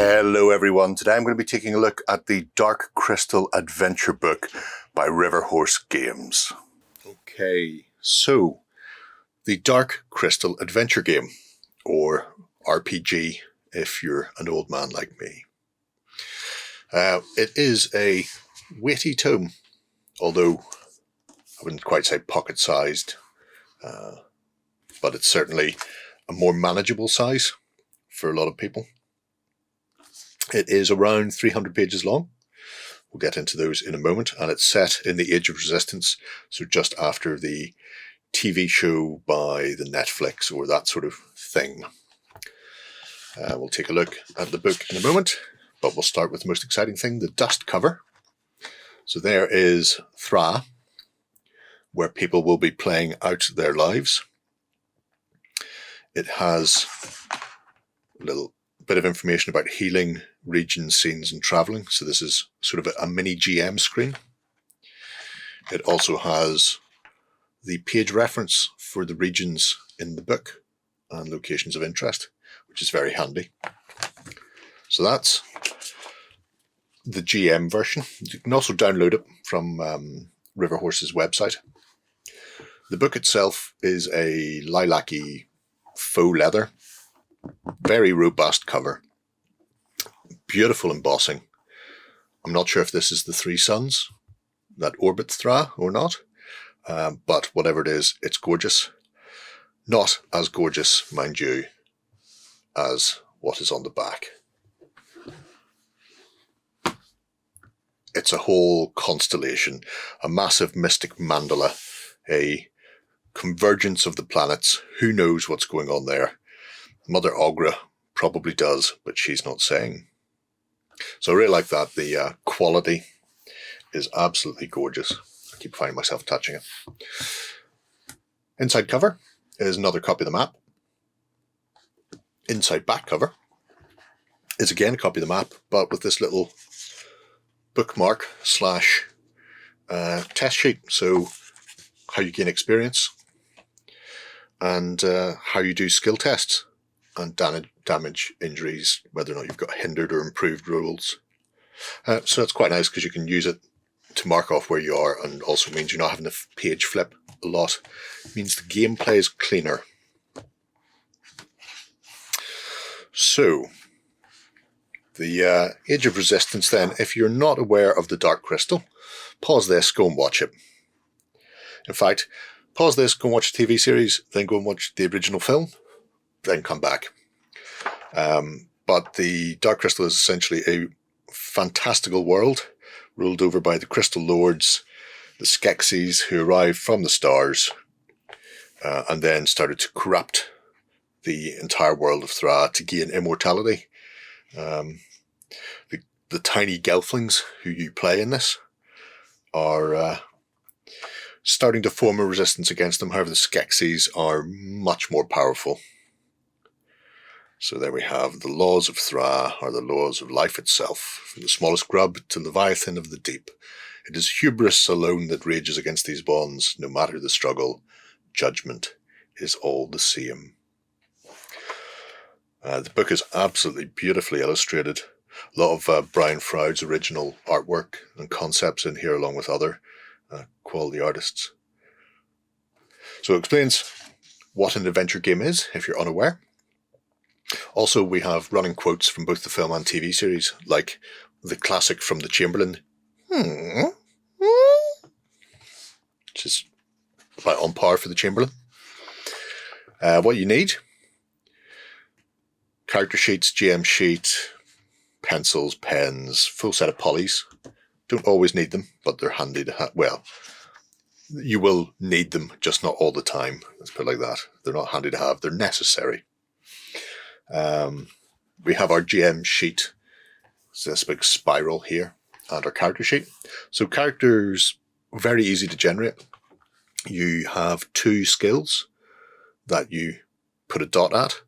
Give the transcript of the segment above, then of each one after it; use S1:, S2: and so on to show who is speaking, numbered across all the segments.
S1: Hello everyone, today I'm going to be taking a look at the Dark Crystal Adventure Book by Riverhorse Games. Okay, so the Dark Crystal Adventure Game, or RPG if you're an old man like me. It is a weighty tome, although I wouldn't quite say pocket-sized, but it's certainly a more manageable size for a lot of people. It is around 300 pages long. We'll get into those in a moment, and it's set in the Age of Resistance, so just after the TV show by the Netflix or that sort of thing. We'll take a look at the book in a moment, but we'll start with the most exciting thing, the dust cover. So there is Thra, where people will be playing out their lives. It has a little bit of information about healing, regions, scenes, and traveling. So this is sort of a mini GM screen. It also has the page reference for the regions in the book and locations of interest, which is very handy. So that's the GM version. You can also download it from Riverhorse's website. The book itself is a lilac-y faux leather, very robust cover, beautiful embossing. I'm not sure if this is the three suns that orbit Thra or not, but whatever it is, it's gorgeous. Not as gorgeous, mind you, as what is on the back. It's a whole constellation, a massive mystic mandala, a convergence of the planets. Who knows what's going on there? Mother Ogra probably does, but she's not saying. So I really like that. The quality is absolutely gorgeous. I keep finding myself touching it. Inside cover is another copy of the map. Inside back cover is again a copy of the map, but with this little bookmark slash test sheet. So how you gain experience and how you do skill tests and damage, injuries, whether or not you've got hindered or improved rolls. So it's quite nice because you can use it to mark off where you are, and also means you're not having to page flip a lot. It means the gameplay is cleaner. So, the Age of Resistance then, if you're not aware of the Dark Crystal, pause this, go and watch it. In fact, pause this, go and watch the TV series, then go and watch the original film, then come back. But the Dark Crystal is essentially a fantastical world ruled over by the Crystal Lords, the Skeksis, who arrived from the stars and then started to corrupt the entire world of Thra to gain immortality. The tiny gelflings who you play in this are starting to form a resistance against them. However, the Skeksis are much more powerful. So there we have the laws of Thra, are the laws of life itself, from the smallest grub to Leviathan of the deep. It is hubris alone that rages against these bonds, no matter the struggle. Judgment is all the same. The book is absolutely beautifully illustrated. A lot of Brian Froud's original artwork and concepts in here, along with other quality artists. So it explains what an adventure game is, if you're unaware. Also, we have running quotes from both the film and TV series, like the classic from the Chamberlain, which is about on par for the Chamberlain. What you need: character sheets, GM sheet, pencils, pens, full set of polys. Don't always need them, but they're handy to have. Well, you will need them, just not all the time. Let's put it like that. They're not handy to have, they're necessary. We have our GM sheet. It's this big spiral here, and our character sheet. So characters, very easy to generate. You have 2 skills that you put a dot at,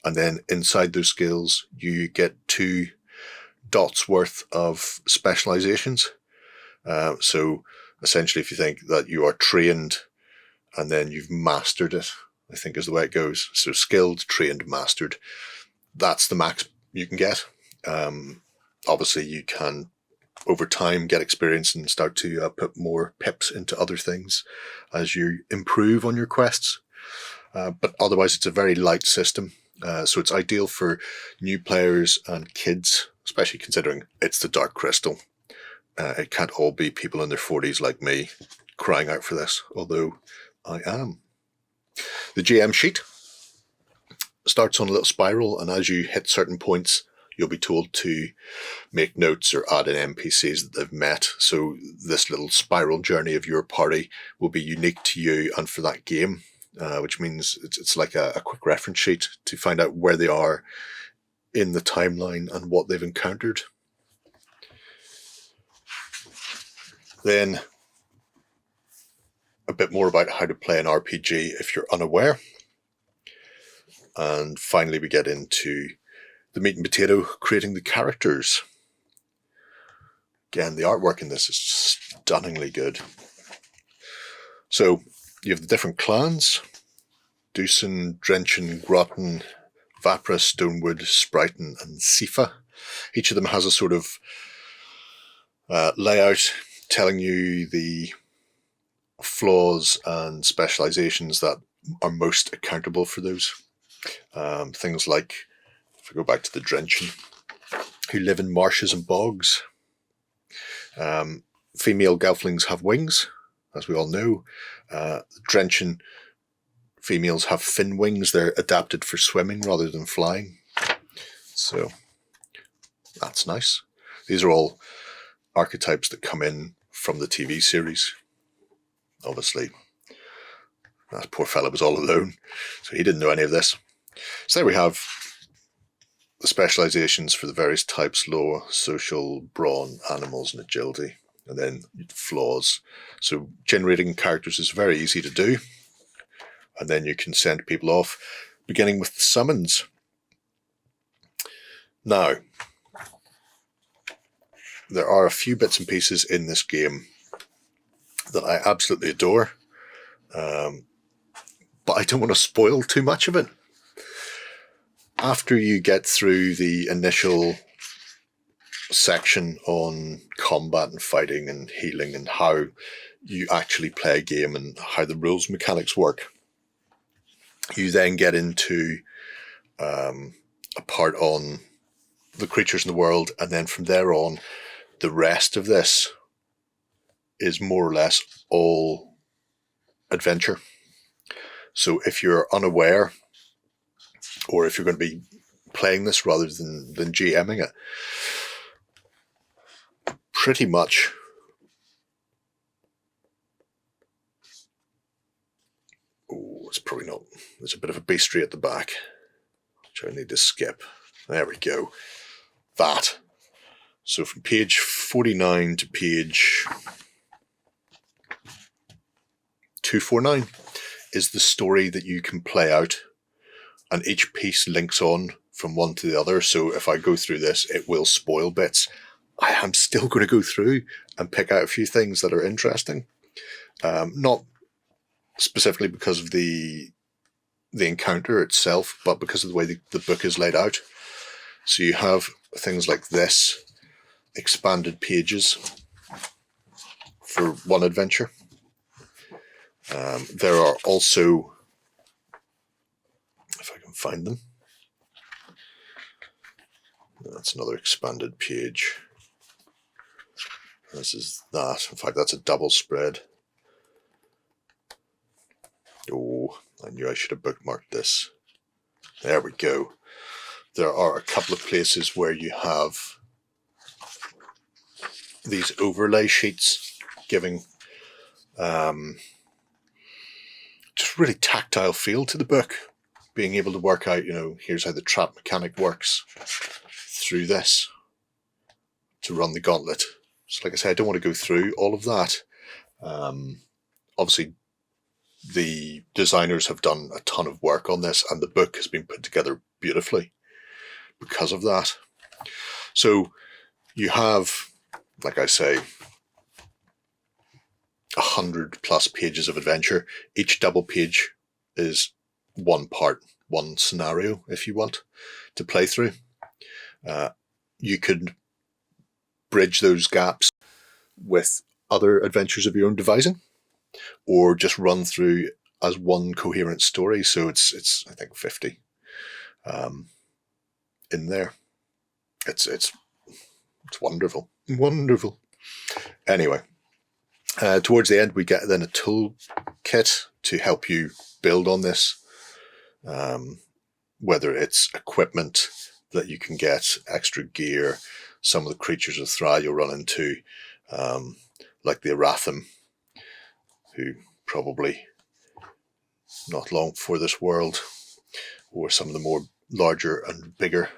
S1: and then inside those skills you get 2 dots worth of specializations. So essentially, if you think that you are trained and then you've mastered it, I think is the way it goes. So skilled, trained, mastered. That's the max you can get. Obviously, you can, over time, get experience and start to put more pips into other things as you improve on your quests. But otherwise, it's a very light system. So it's ideal for new players and kids, especially considering it's the Dark Crystal. It can't all be people in their 40s like me crying out for this, although I am. The GM sheet starts on a little spiral, and as you hit certain points, you'll be told to make notes or add in NPCs that they've met. So this little spiral journey of your party will be unique to you and for that game, which means it's like a quick reference sheet to find out where they are in the timeline and what they've encountered. Then a bit more about how to play an RPG if you're unaware. And finally, we get into the meat and potato, creating the characters. Again, the artwork in this is stunningly good. So you have the different clans: Deucin, Drenchen, Groton, Vapra, Stonewood, Sprighton, and Sifa. Each of them has a sort of layout telling you the flaws and specializations that are most accountable for those. Things like, if I go back to the Drenchen, who live in marshes and bogs. Female gelflings have wings, as we all know. Drenchen females have fin wings. They're adapted for swimming rather than flying. So that's nice. These are all archetypes that come in from the TV series. Obviously, that poor fella was all alone, so he didn't know any of this. So there we have the specializations for the various types: law, social, brawn, animals, and agility. And then flaws. So generating characters is very easy to do. And then you can send people off, beginning with the summons. Now, there are a few bits and pieces in this game that I absolutely adore. But I don't want to spoil too much of it. After you get through the initial section on combat and fighting and healing and how you actually play a game and how the rules mechanics work, you then get into a part on the creatures in the world, and then from there on, the rest of this is more or less all adventure. So if you're unaware, or if you're going to be playing this rather than GMing it, pretty much it's probably not. There's a bit of a bestiary at the back, which I need to skip. There we go. That. So from page 49 to page 249 is the story that you can play out, and each piece links on from one to the other. So if I go through this, it will spoil bits. I am still going to go through and pick out a few things that are interesting. Not specifically because of the encounter itself, but because of the way the book is laid out. So you have things like this, expanded pages for one adventure. There are also, if I can find them, that's another expanded page. This is that. In fact, that's a double spread. Oh, I knew I should have bookmarked this. There we go. There are a couple of places where you have these overlay sheets giving just really tactile feel to the book. Being able to work out, here's how the trap mechanic works through this to run the gauntlet. So like I said, I don't want to go through all of that. Obviously, the designers have done a ton of work on this, and the book has been put together beautifully because of that. So you have, like I say, 100+ pages of adventure. Each double page is one part, one scenario, if you want to play through. you could bridge those gaps with other adventures of your own devising, or just run through as one coherent story. So it's I think 50 in there. It's wonderful, wonderful. Anyway, towards the end, we get then a toolkit to help you build on this. Whether it's equipment that you can get, extra gear, some of the creatures of Thra you'll run into, like the Arathim, who probably not long before this world, or some of the more larger and bigger,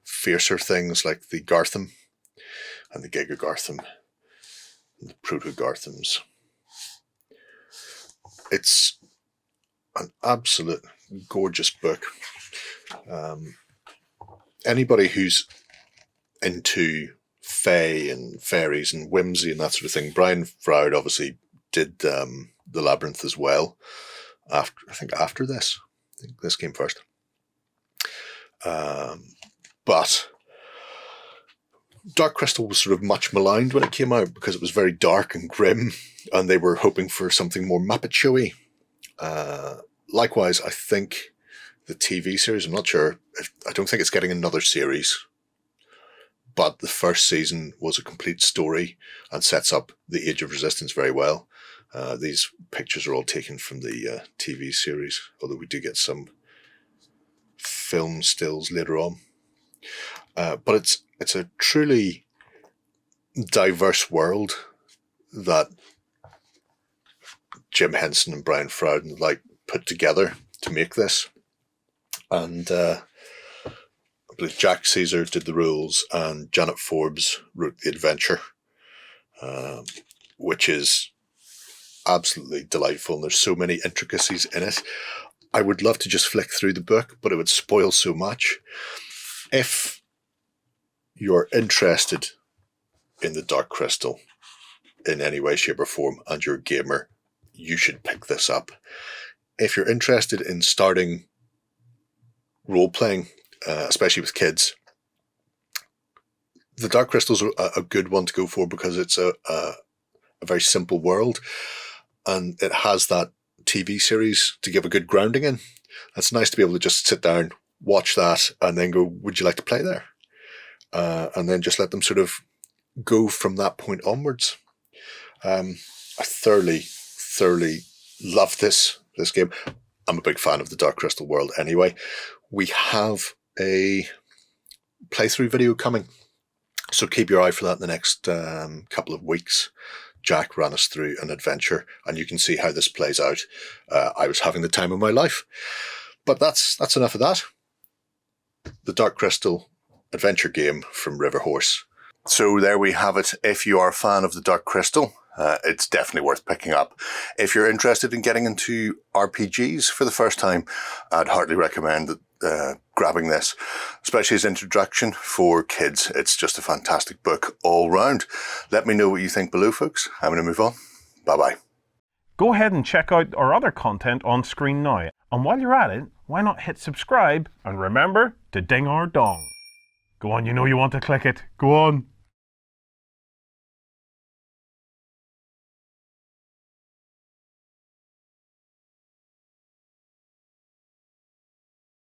S1: fiercer things like the Garthim and the Giga Garthim and the Proto Garthams. It's an absolute gorgeous book. Anybody who's into fae and fairies and whimsy and that sort of thing, Brian Froud obviously did the Labyrinth as well. After this, I think this came first. But Dark Crystal was sort of much maligned when it came out because it was very dark and grim, and they were hoping for something more Muppet Showy. Likewise, I think the TV series, I'm not sure, I don't think it's getting another series, but the first season was a complete story and sets up the Age of Resistance very well. These pictures are all taken from the TV series, although we do get some film stills later on. But it's a truly diverse world that Jim Henson and Brian Froud put together to make this. And I believe Jack Caesar did the rules and Janet Forbes wrote the adventure, which is absolutely delightful. And there's so many intricacies in it. I would love to just flick through the book, but it would spoil so much. If you're interested in the Dark Crystal in any way, shape or form, and you're a gamer, you should pick this up. If you're interested in starting role-playing, especially with kids, the Dark Crystal's a good one to go for because it's a very simple world, and it has that TV series to give a good grounding in. It's nice to be able to just sit down, watch that, and then go, would you like to play there? And then just let them sort of go from that point onwards. I thoroughly love this game. I'm a big fan of the Dark Crystal world anyway. We have a playthrough video coming, so keep your eye for that in the next couple of weeks. Jack ran us through an adventure, and you can see how this plays out. I was having the time of my life. But that's enough of that. The Dark Crystal adventure game from Riverhorse. So there we have it. If you are a fan of the Dark Crystal, it's definitely worth picking up. If you're interested in getting into RPGs for the first time, I'd heartily recommend grabbing this, especially as introduction for kids. It's just a fantastic book all round. Let me know what you think below, folks. I'm going to move on. Bye-bye.
S2: Go ahead and check out our other content on screen now. And while you're at it, why not hit subscribe and remember to ding our dong. Go on, you know you want to click it. Go on.